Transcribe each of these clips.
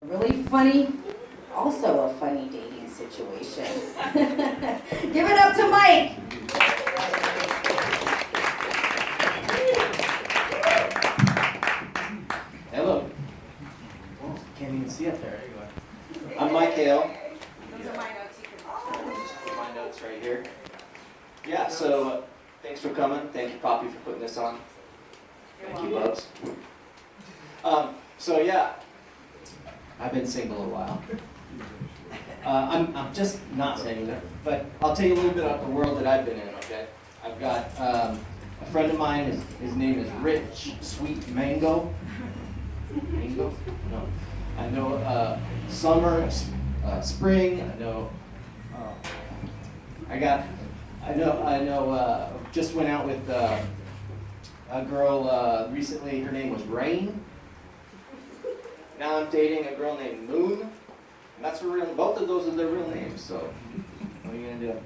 Really funny, also a funny dating situation. Give it up to Mike. Hello. Oh, can't even see up there. There you are. I'm Mike Hale. Those are my notes. Just put my notes right here. Yeah, so thanks for coming. Thank you, Poppy, for putting this on. Thank you, Bubs. So yeah, I've been single a while. I'm just not single, but I'll tell you a little bit about the world that I've been in, okay? I've got a friend of mine, his name is Rich Sweet Mango. Mango? No. I know summer, spring, I know, just went out with a girl recently, her name was Rain. Now I'm dating a girl named Moon, and that's her real, both of those are their real names, so what are you gonna do?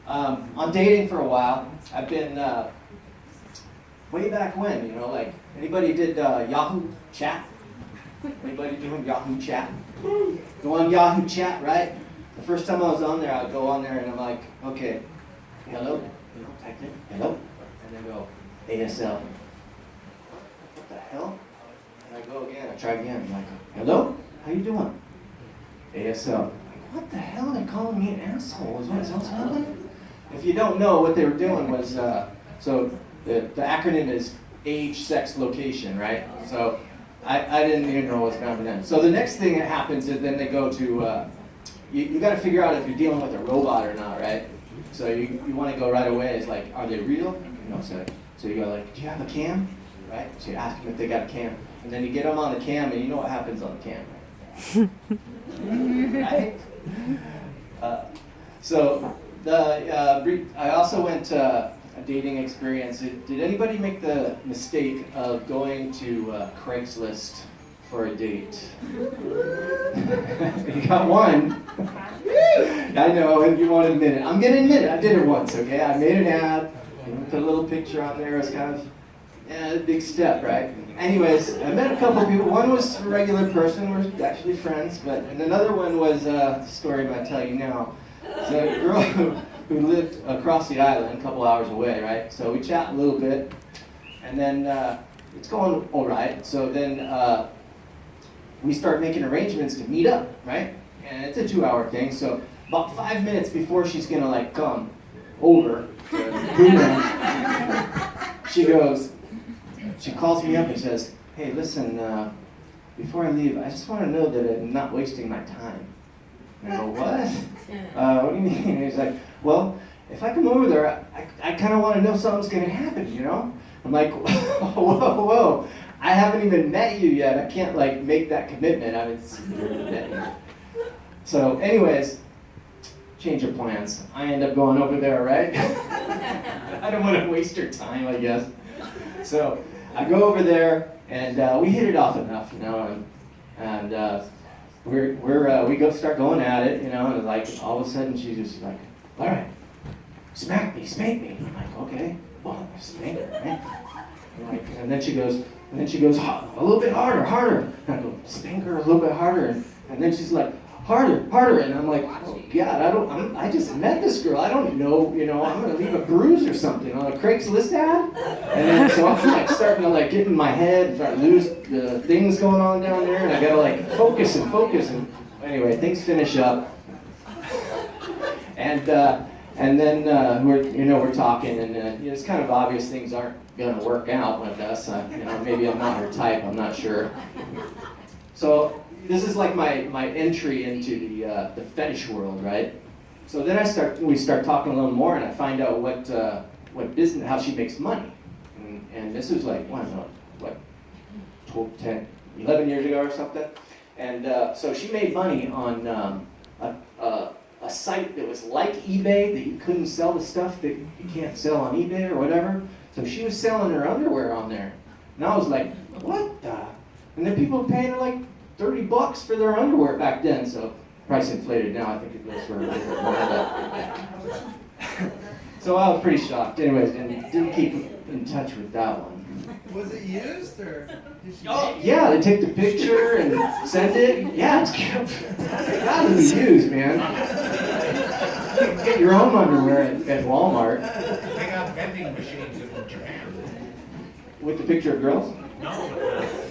I'm dating for a while. I've been, way back when, you know, like, anybody did Yahoo chat? Anybody doing Yahoo chat? Go on Yahoo chat, right? The first time I was on there, I would go on there and I'm like, okay, hello, you know, type in, hello, and then go, ASL. What the hell? And I go again, I try again, I'm like, hello, how you doing? ASL. Like, what the hell are they calling me an asshole? Is what else happening? If you don't know, what they were doing was, so the acronym is age, sex, location, right? So I didn't even know what's going on. So the next thing that happens is then they go to, you got to figure out if you're dealing with a robot or not, right? So you want to go right away. It's like, are they real? You know, so you go like, do you have a cam? Right? So you ask them if they got a cam. And then you get them on the cam and you know what happens on the cam, right? So I also went to a dating experience. Did anybody make the mistake of going to Craigslist for a date? You got one. I know, and you won't admit it. I'm gonna admit it. I did it once, okay? I made an ad, put a little picture on there. It's kind of a big step, right? Anyways, I met a couple of people. One was a regular person. We're actually friends, and another one was the story I'm gonna tell you now. It's a girl who lived across the island, a couple hours away, right? So we chat a little bit, and then it's going all right. So then we start making arrangements to meet up, right? And it's a 2-hour thing. So about 5 minutes before she's gonna like come over to Boomerang, she calls me up and says, "Hey, listen, before I leave, I just want to know that I'm not wasting my time." And I go, "What? What do you mean?" And he's like, "Well, if I come over there, I kind of want to know something's going to happen, you know?" I'm like, whoa, I haven't even met you yet. I can't, like, make that commitment. I haven't met you. So, anyways, change of plans. I end up going over there, right? I don't want to waste her time, I guess. So, I go over there, and we hit it off enough, you know, and we go start going at it, you know, and like all of a sudden she's just like, all right, spank me. I'm like, okay, well, spank her, right? And then she goes, a little bit harder. And I go, spank her a little bit harder, and then she's like, harder, and I'm like, oh God, I just met this girl, I don't know, you know, I'm gonna leave a bruise or something on a Craigslist ad, and then so I'm like starting to like get in my head, start to lose the things going on down there, and I gotta like focus, and anyway, things finish up, and then we're talking, and it's kind of obvious things aren't gonna work out with us. You know, maybe I'm not her type, I'm not sure. So this is like my entry into the fetish world, right? So then we start talking a little more, and I find out what business, how she makes money, and this was like, I don't know, what, 12, 10, 11 years ago or something, and so she made money on a site that was like eBay, that you couldn't sell the stuff that you can't sell on eBay or whatever. So she was selling her underwear on there, and I was like, what the? And then people were paying her like $30 for their underwear back then, so price inflated now, I think it goes for a little bit more. So I was pretty shocked. Anyways, and didn't keep in touch with that one. Was it used or? Oh, yeah, they take the picture and send it. Yeah, it's gotta be used, man. You can get your own underwear at Walmart. They got vending machines in Japan. With the picture of girls? No,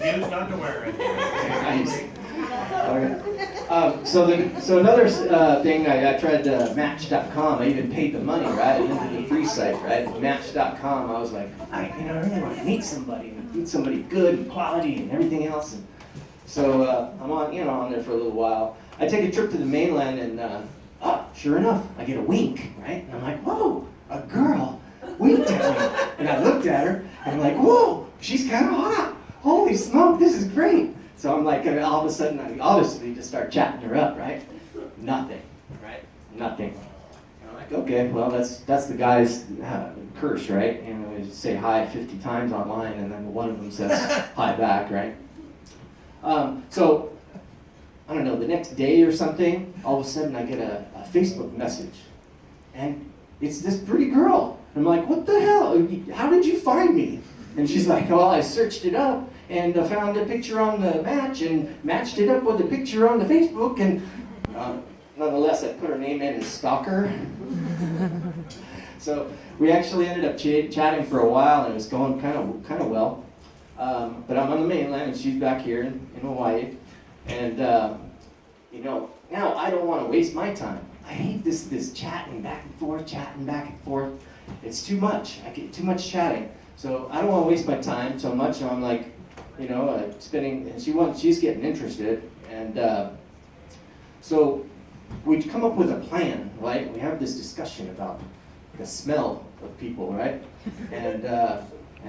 used underwear in there. Nice. Okay. So another thing, I tried Match.com. I even paid the money, right? I went to the free site, right? Match.com. I was like, I really want to meet somebody good and quality and everything else. And so I'm on there for a little while. I take a trip to the mainland, and sure enough, I get a wink, right? And I'm like, whoa, a girl winked at me, and I looked at her, and I'm like, whoa, she's kind of hot. Holy smoke, this is great. So I'm like, all of a sudden, I obviously just start chatting her up, right? Nothing, right? Nothing. And I'm like, okay, well, that's the guy's curse, right? You know, you say hi 50 times online, and then one of them says hi back, right? So, I don't know, the next day or something, all of a sudden I get a Facebook message. And it's this pretty girl. I'm like, what the hell? How did you find me? And she's like, well, I searched it up and found a picture on the Match and matched it up with a picture on the Facebook, and nonetheless, I put her name in as stalker. So we actually ended up chatting for a while, and it was going kind of well. But I'm on the mainland, and she's back here in Hawaii, and now I don't want to waste my time. I hate this chatting back and forth. It's too much. I get too much chatting. So I don't want to waste my time so much. So I'm like, spending, and she's getting interested, and so we come up with a plan, right? We have this discussion about the smell of people, right? And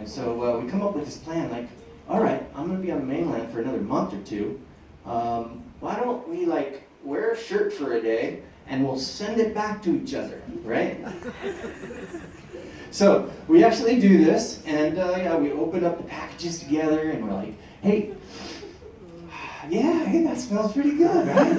so we come up with this plan, like, all right, I'm gonna be on the mainland for another month or two. Why don't we wear a shirt for a day and we'll send it back to each other, right? So we actually do this, and we open up the packages together, and we're like, hey, that smells pretty good, right?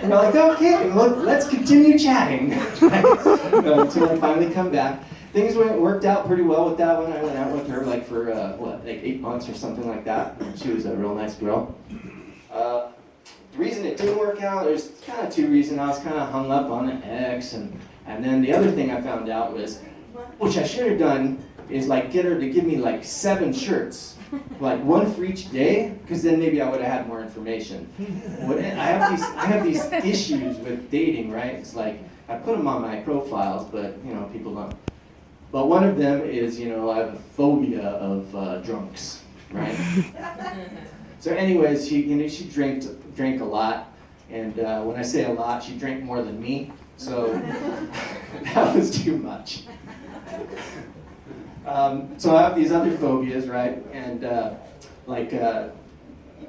And we're like, okay, well, let's continue chatting until I finally come back. Things worked out pretty well with that one. I went out with her for 8 months or something like that. And she was a real nice girl. The reason it didn't work out, there's kind of two reasons. I was kind of hung up on an ex, and then the other thing I found out was, which I should have done, is get her to give me 7 shirts, one for each day, because then maybe I would have had more information. I have these issues with dating, right? It's like I put them on my profiles, but people don't. But one of them is, I have a phobia of drunks, right? So anyways, she drank a lot, and when I say a lot, she drank more than me, so that was too much. So I have these other phobias, right? And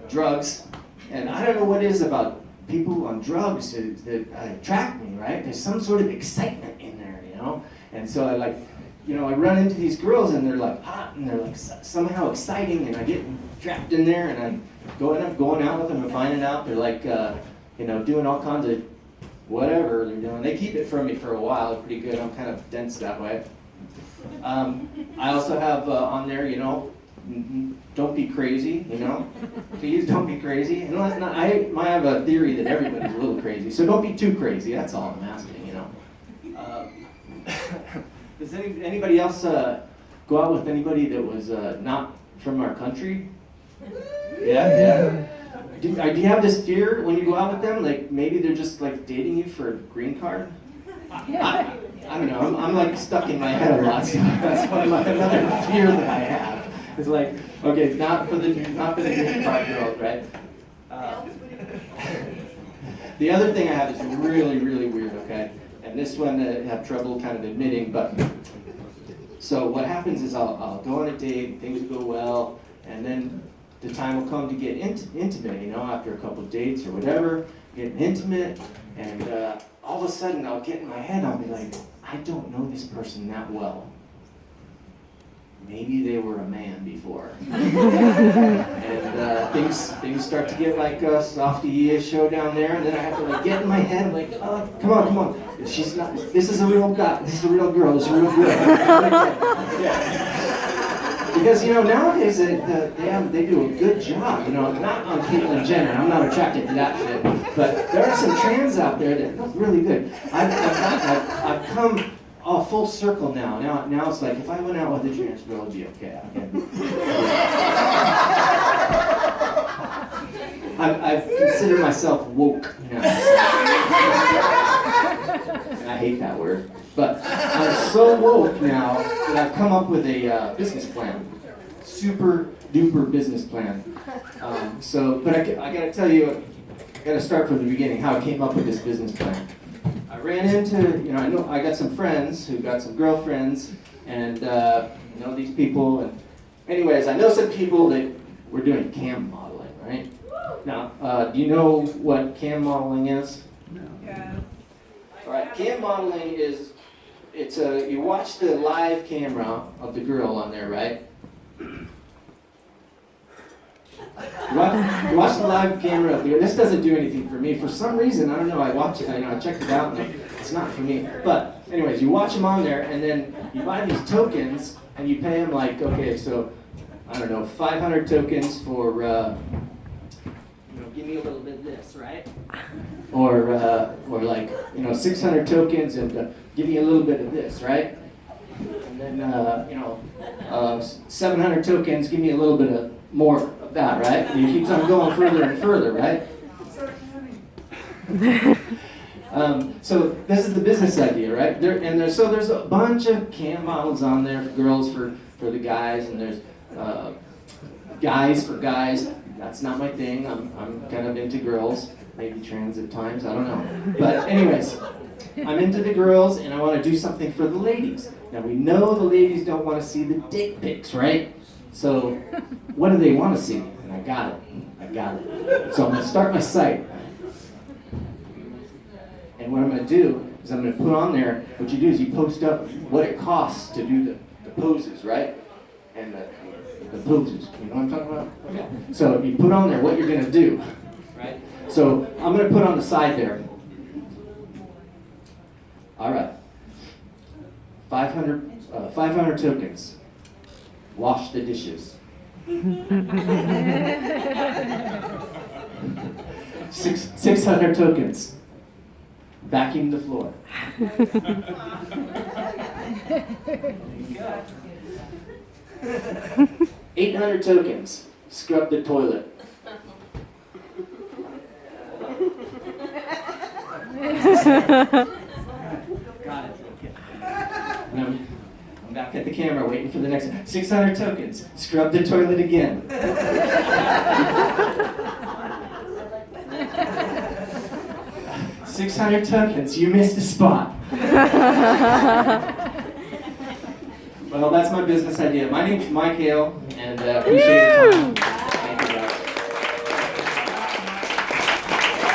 drugs, and I don't know what it is about people on drugs that attract me, right? There's some sort of excitement in there, And so I run into these girls, and they're hot, and they're somehow exciting, and I get trapped in there, and I'm going out with them and finding out they're doing all kinds of whatever they're doing. They keep it from me for a while. They're pretty good. I'm kind of dense that way. I also have on there, don't be crazy, Please don't be crazy. And I have a theory that everybody's a little crazy, so don't be too crazy. That's all I'm asking, Does anybody else go out with anybody that was not from our country? Yeah. Do you have this fear when you go out with them? Maybe they're just dating you for a green card? I don't know. I'm stuck in my head a lot. So that's another fear that I have. It's okay, not for the green card girls, right? The other thing I have is really, really weird. Okay, and this one I have trouble kind of admitting, but so what happens is I'll go on a date, things will go well, and then the time will come to get intimate, after a couple of dates or whatever, getting intimate, and all of a sudden I'll get in my head, I'll be like, I don't know this person that well. Maybe they were a man before. And things start to get a softy-ish show down there, and then I have to get in my head, I'm like, oh, come on. She's not, this is a real guy, this is a real girl, this is a real girl. Yeah. Because, nowadays they do a good job, not on Caitlyn Jenner. I'm not attracted to that shit. But there are some trans out there that look really good. I've come full circle now. Now it's like, if I went out with a trans girl, it'd be okay. I've considered myself woke now. And I hate that word. But I'm so woke now that I've come up with a business plan. Super duper business plan. But I gotta tell you, I gotta start from the beginning, how I came up with this business plan. I ran into, I got some friends who got some girlfriends, and know these people. And anyways, I know some people that were doing cam modeling, right? Now, do you know what cam modeling is? No. Yeah. All right, cam modeling is, you watch the live camera of the girl on there, right? You watch the live camera of the girl. This doesn't do anything for me. For some reason, I don't know, I watch it, I checked it out, and it's not for me. But anyways, you watch them on there, and then you buy these tokens, and you pay them like, okay, so, I don't know, 500 tokens for, give me a little bit of this, right? Or like, 600 tokens and give me a little bit of this, right? And then, 700 tokens, give me a little bit of more of that, right? And it keeps on going further and further, right? So this is the business idea, right? There's a bunch of cam models on there for girls, for the guys, and there's guys for guys. That's not my thing. I'm kind of into girls, maybe trans at times, I don't know. But anyways, I'm into the girls, and I want to do something for the ladies. Now we know the ladies don't want to see the dick pics, right? So what do they want to see? And I got it. So I'm going to start my site. And what I'm going to do is I'm going to put on there, what you do is you post up what it costs to do the poses, right? And the poses, you know what I'm talking about? Okay. So you put on there what you're going to do, right? So I'm going to put on the side there. All right. 500 tokens. Wash the dishes. 600 tokens. Vacuum the floor. 800 tokens. Scrub the toilet. Got it. Okay. I'm back at the camera waiting for the next 600 tokens. Scrub the toilet again. 600 tokens. You missed a spot. Well, that's my business idea. My name's Mike Hale, and appreciate your time.